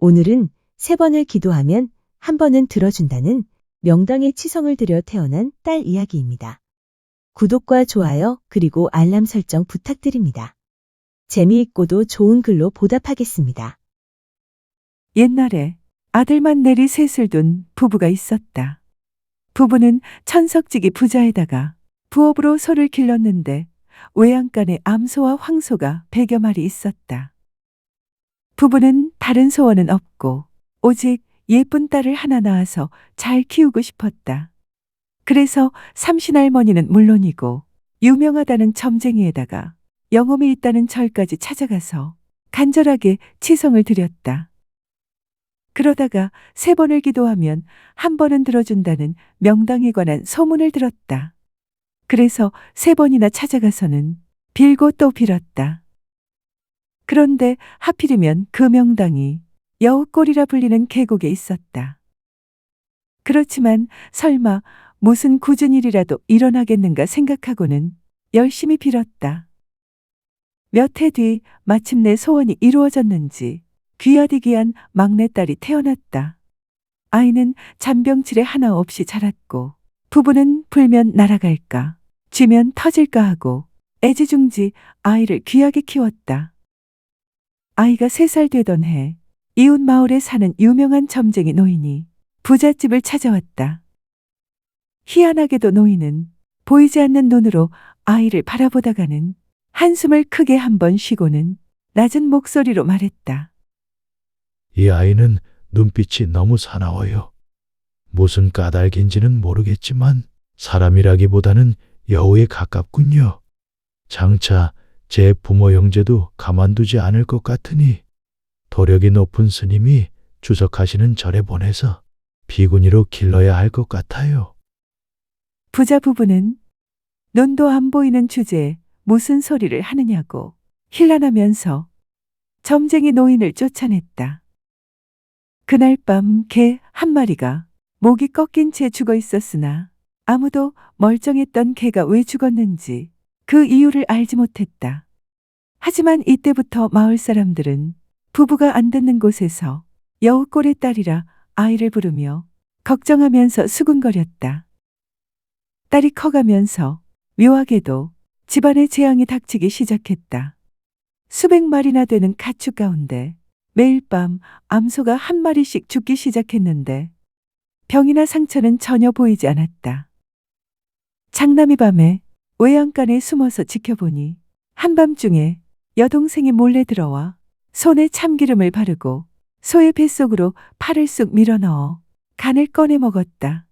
오늘은 3번을 기도하면 1번은 들어준다는 명당의 치성을 들여 태어난 딸 이야기입니다. 구독과 좋아요 그리고 알람 설정 부탁드립니다. 재미있고도 좋은 글로 보답하겠습니다. 옛날에 아들만 내리 셋을 둔 부부가 있었다. 부부는 천석지기 부자에다가 부업으로 소를 길렀는데 외양간에 암소와 황소가 100여 마리 있었다. 부부는 다른 소원은 없고 오직 예쁜 딸을 하나 낳아서 잘 키우고 싶었다. 그래서 삼신할머니는 물론이고 유명하다는 점쟁이에다가 영험이 있다는 절까지 찾아가서 간절하게 치성을 드렸다. 그러다가 3번을 기도하면 1번은 들어준다는 명당에 관한 소문을 들었다. 그래서 3번이나 찾아가서는 빌고 또 빌었다. 그런데 하필이면 그 명당이 여우골이라 불리는 계곡에 있었다. 그렇지만 설마 무슨 굳은 일이라도 일어나겠는가 생각하고는 열심히 빌었다. 몇 해 뒤 마침내 소원이 이루어졌는지 귀하디 귀한 막내딸이 태어났다. 아이는 잔병치레 하나 없이 자랐고 부부는 불면 날아갈까 쥐면 터질까 하고 애지중지 아이를 귀하게 키웠다. 아이가 3살 되던 해 이웃 마을에 사는 유명한 점쟁이 노인이 부잣집을 찾아왔다. 희한하게도 노인은 보이지 않는 눈으로 아이를 바라보다가는 한숨을 크게 1번 쉬고는 낮은 목소리로 말했다. 이 아이는 눈빛이 너무 사나워요. 무슨 까닭인지는 모르겠지만 사람이라기보다는 여우에 가깝군요. 장차 제 부모 형제도 가만두지 않을 것 같으니 도력이 높은 스님이 주석하시는 절에 보내서 비구니로 길러야 할 것 같아요. 부자 부부는 눈도 안 보이는 주제에 무슨 소리를 하느냐고 힐난하면서 점쟁이 노인을 쫓아냈다. 그날 밤 개 1마리가 목이 꺾인 채 죽어 있었으나 아무도 멀쩡했던 개가 왜 죽었는지 그 이유를 알지 못했다. 하지만 이때부터 마을 사람들은 부부가 안 듣는 곳에서 여우꼴의 딸이라 아이를 부르며 걱정하면서 수군거렸다. 딸이 커가면서 묘하게도 집안에 재앙이 닥치기 시작했다. 수백 마리나 되는 가축 가운데 매일 밤 암소가 1마리씩 죽기 시작했는데 병이나 상처는 전혀 보이지 않았다. 장남이 밤에 외양간에 숨어서 지켜보니 한밤중에 여동생이 몰래 들어와 손에 참기름을 바르고 소의 뱃속으로 팔을 쑥 밀어넣어 간을 꺼내 먹었다.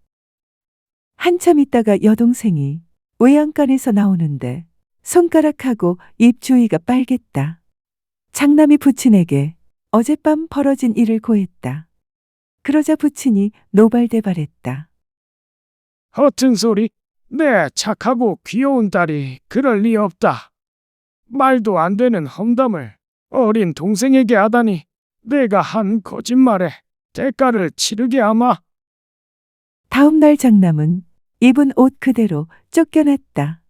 한참 있다가 여동생이 외양간에서 나오는데 손가락하고 입 주위가 빨갰다. 장남이 부친에게 어젯밤 벌어진 일을 고했다. 그러자 부친이 노발대발했다. 허튼 소리? 내 착하고 귀여운 딸이 그럴 리 없다. 말도 안 되는 험담을 어린 동생에게 하다니 내가 한 거짓말에 대가를 치르게 하마. 다음 날 장남은 입은 옷 그대로 쫓겨났다.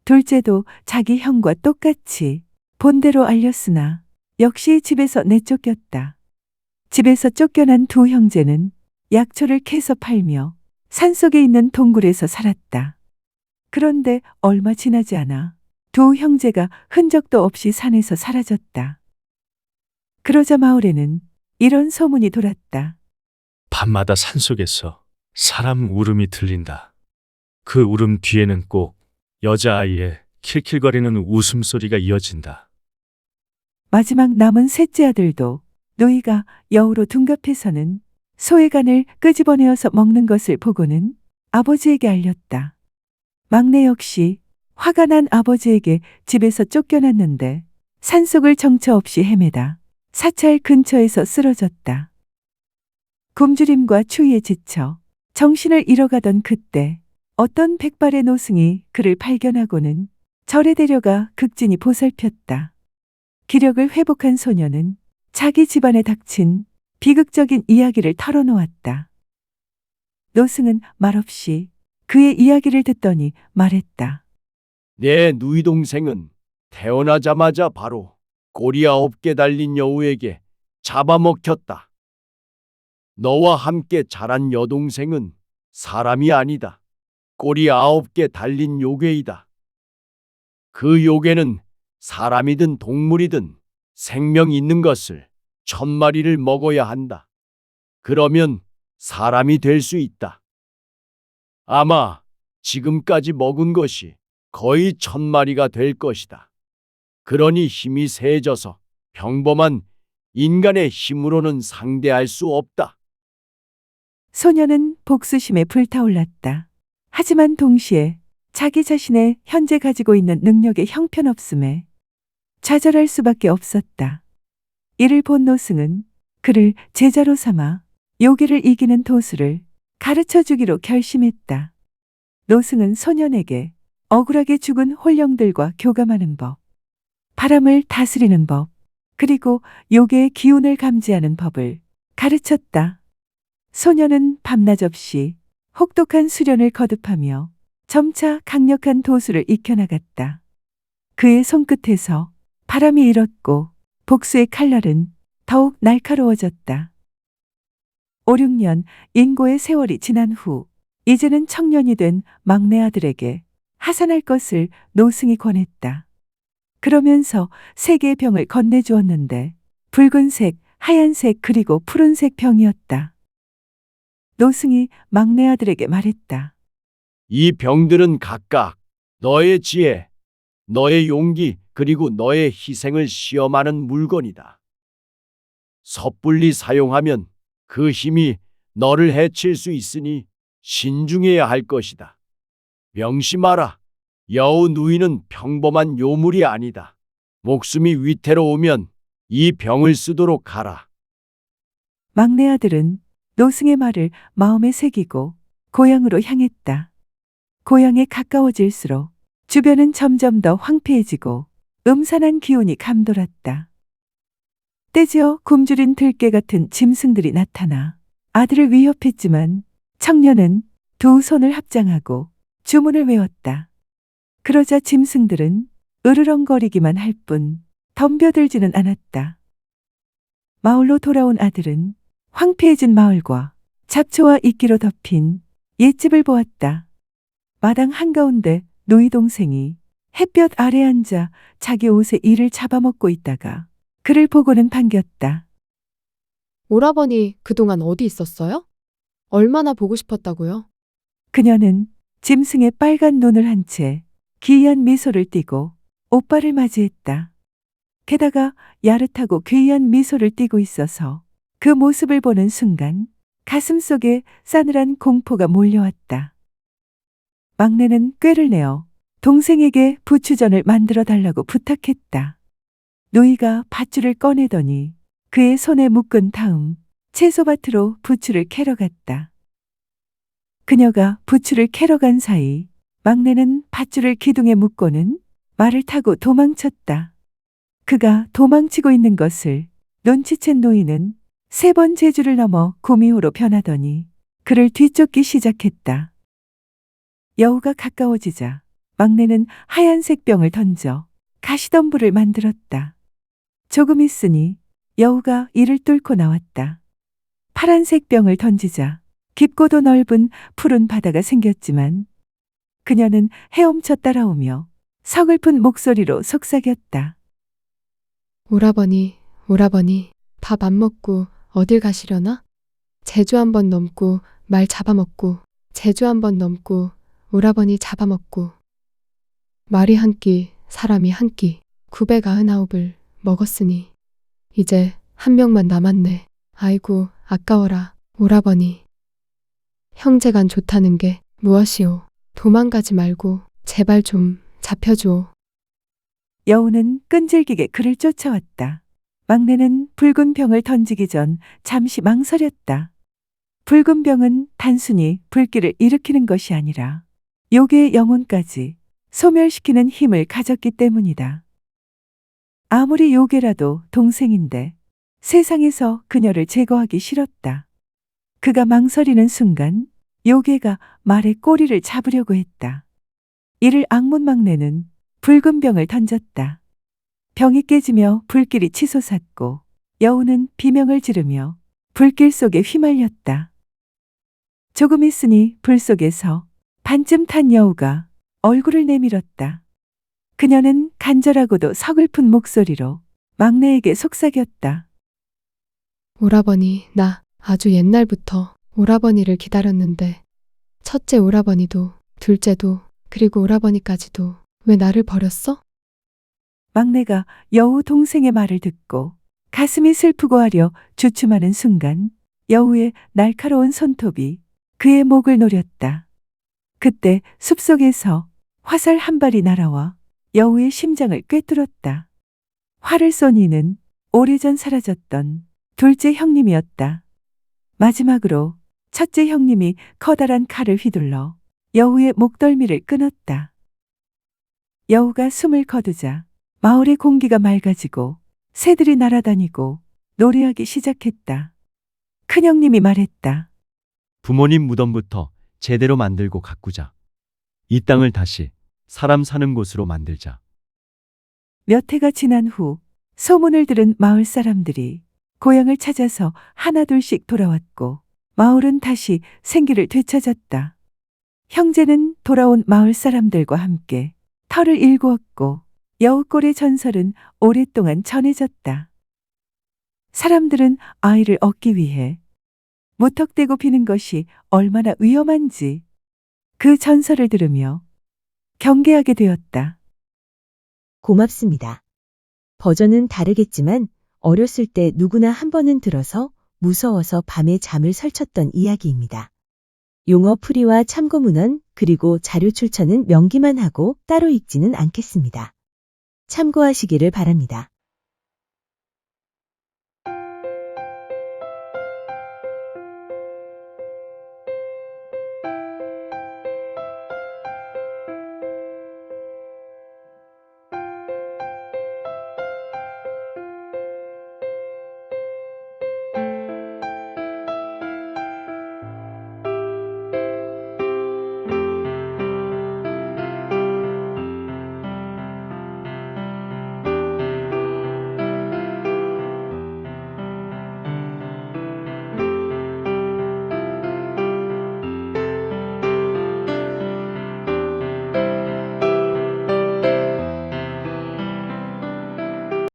둘째도 자기 형과 똑같이 본대로 알렸으나 역시 집에서 내쫓겼다. 집에서 쫓겨난 두 형제는 약초를 캐서 팔며 산속에 있는 동굴에서 살았다. 그런데 얼마 지나지 않아 두 형제가 흔적도 없이 산에서 사라졌다. 그러자 마을에는 이런 소문이 돌았다. 밤마다 산속에서 사람 울음이 들린다. 그 울음 뒤에는 꼭 여자아이의 킬킬거리는 웃음소리가 이어진다. 마지막 남은 셋째 아들도 노이가 여우로 둔갑해서는 소의 간을 끄집어내어서 먹는 것을 보고는 아버지에게 알렸다. 막내 역시 화가 난 아버지에게 집에서 쫓겨났는데 산속을 정처 없이 헤매다 사찰 근처에서 쓰러졌다. 굶주림과 추위에 지쳐 정신을 잃어가던 그때 어떤 백발의 노승이 그를 발견하고는 절에 데려가 극진히 보살폈다. 기력을 회복한 소녀는 자기 집안에 닥친 비극적인 이야기를 털어놓았다. 노승은 말없이 그의 이야기를 듣더니 말했다. 내 누이 동생은 태어나자마자 바로 꼬리 9개 달린 여우에게 잡아먹혔다. 너와 함께 자란 여동생은 사람이 아니다. 꼬리 9개 달린 요괴이다. 그 요괴는 사람이든 동물이든 생명 있는 것을 1000마리를 먹어야 한다. 그러면 사람이 될 수 있다. 아마 지금까지 먹은 것이 거의 1000마리가 될 것이다. 그러니 힘이 세져서 평범한 인간의 힘으로는 상대할 수 없다. 소녀는 복수심에 불타올랐다. 하지만 동시에 자기 자신의 현재 가지고 있는 능력의 형편없음에 좌절할 수밖에 없었다. 이를 본 노승은 그를 제자로 삼아 요괴를 이기는 도수를 가르쳐 주기로 결심했다. 노승은 소년에게 억울하게 죽은 홀령들과 교감하는 법, 바람을 다스리는 법, 그리고 요괴의 기운을 감지하는 법을 가르쳤다. 소녀는 밤낮 없이 혹독한 수련을 거듭하며 점차 강력한 도수를 익혀나갔다. 그의 손끝에서 바람이 일었고 복수의 칼날은 더욱 날카로워졌다. 5, 6년 인고의 세월이 지난 후 이제는 청년이 된 막내 아들에게 하산할 것을 노승이 권했다. 그러면서 3개의 병을 건네주었는데 붉은색, 하얀색 그리고 푸른색 병이었다. 노승이 막내 아들에게 말했다. 이 병들은 각각 너의 지혜, 너의 용기, 그리고 너의 희생을 시험하는 물건이다. 섣불리 사용하면 그 힘이 너를 해칠 수 있으니 신중해야 할 것이다. 명심하라. 여우 누이는 평범한 요물이 아니다. 목숨이 위태로우면 이 병을 쓰도록 하라. 막내 아들은 노승의 말을 마음에 새기고 고향으로 향했다. 고향에 가까워질수록 주변은 점점 더 황폐해지고 음산한 기운이 감돌았다. 떼지어 굶주린 들개 같은 짐승들이 나타나 아들을 위협했지만 청년은 두 손을 합장하고 주문을 외웠다. 그러자 짐승들은 으르렁거리기만 할 뿐 덤벼들지는 않았다. 마을로 돌아온 아들은 황폐해진 마을과 잡초와 이끼로 덮인 옛집을 보았다. 마당 한가운데 누이 동생이 햇볕 아래 앉아 자기 옷에 이를 잡아먹고 있다가 그를 보고는 반겼다. 오라버니 그동안 어디 있었어요? 얼마나 보고 싶었다고요? 그녀는 짐승의 빨간 눈을 한 채 기이한 미소를 띠고 오빠를 맞이했다. 게다가 야릇하고 괴이한 미소를 띠고 있어서 그 모습을 보는 순간 가슴속에 싸늘한 공포가 몰려왔다. 막내는 꾀를 내어 동생에게 부추전을 만들어 달라고 부탁했다. 누이가 밧줄을 꺼내더니 그의 손에 묶은 다음 채소밭으로 부추를 캐러 갔다. 그녀가 부추를 캐러 간 사이 막내는 밧줄을 기둥에 묶고는 말을 타고 도망쳤다. 그가 도망치고 있는 것을 눈치챈 노인은 3번 제주를 넘어 구미호로 변하더니 그를 뒤쫓기 시작했다. 여우가 가까워지자 막내는 하얀색 병을 던져 가시덤불을 만들었다. 조금 있으니 여우가 이를 뚫고 나왔다. 파란색 병을 던지자 깊고도 넓은 푸른 바다가 생겼지만 그녀는 헤엄쳐 따라오며 서글픈 목소리로 속삭였다. 오라버니, 오라버니, 밥 안 먹고 어딜 가시려나? 제주 한번 넘고 말 잡아먹고 제주 한번 넘고 오라버니 잡아먹고 말이 한 끼, 사람이 한 끼, 999을 먹었으니 이제 한 명만 남았네. 아이고 아까워라 오라버니. 형제간 좋다는 게 무엇이오. 도망가지 말고 제발 좀 잡혀줘. 여우는 끈질기게 그를 쫓아왔다. 막내는 붉은 병을 던지기 전 잠시 망설였다. 붉은 병은 단순히 불길을 일으키는 것이 아니라 요괴의 영혼까지 소멸시키는 힘을 가졌기 때문이다. 아무리 요괴라도 동생인데 세상에서 그녀를 제거하기 싫었다. 그가 망설이는 순간 요괴가 말의 꼬리를 잡으려고 했다. 이를 악문 막내는 붉은 병을 던졌다. 병이 깨지며 불길이 치솟았고 여우는 비명을 지르며 불길 속에 휘말렸다. 조금 있으니 불 속에서 반쯤 탄 여우가 얼굴을 내밀었다. 그녀는 간절하고도 서글픈 목소리로 막내에게 속삭였다. 오라버니, 나 아주 옛날부터 오라버니를 기다렸는데 첫째 오라버니도 둘째도 그리고 오라버니까지도 왜 나를 버렸어? 막내가 여우 동생의 말을 듣고 가슴이 슬프고 하려 주춤하는 순간 여우의 날카로운 손톱이 그의 목을 노렸다. 그때 숲속에서 화살 한 발이 날아와 여우의 심장을 꿰뚫었다. 활을 쏜 이는 오래전 사라졌던 둘째 형님이었다. 마지막으로 첫째 형님이 커다란 칼을 휘둘러 여우의 목덜미를 끊었다. 여우가 숨을 거두자 마을의 공기가 맑아지고 새들이 날아다니고 노래하기 시작했다. 큰형님이 말했다. 부모님 무덤부터 제대로 만들고 가꾸자. 이 땅을 다시 사람 사는 곳으로 만들자. 몇 해가 지난 후 소문을 들은 마을 사람들이 고향을 찾아서 하나둘씩 돌아왔고 마을은 다시 생기를 되찾았다. 형제는 돌아온 마을 사람들과 함께 터를 일구었고 여우꼴의 전설은 오랫동안 전해졌다. 사람들은 아이를 얻기 위해 무턱대고 비는 것이 얼마나 위험한지 그 전설을 들으며 경계하게 되었다. 고맙습니다. 버전은 다르겠지만 어렸을 때 누구나 한 번은 들어서 무서워서 밤에 잠을 설쳤던 이야기입니다. 용어 풀이와 참고 문헌 그리고 자료 출처는 명기만 하고 따로 읽지는 않겠습니다. 참고하시기를 바랍니다.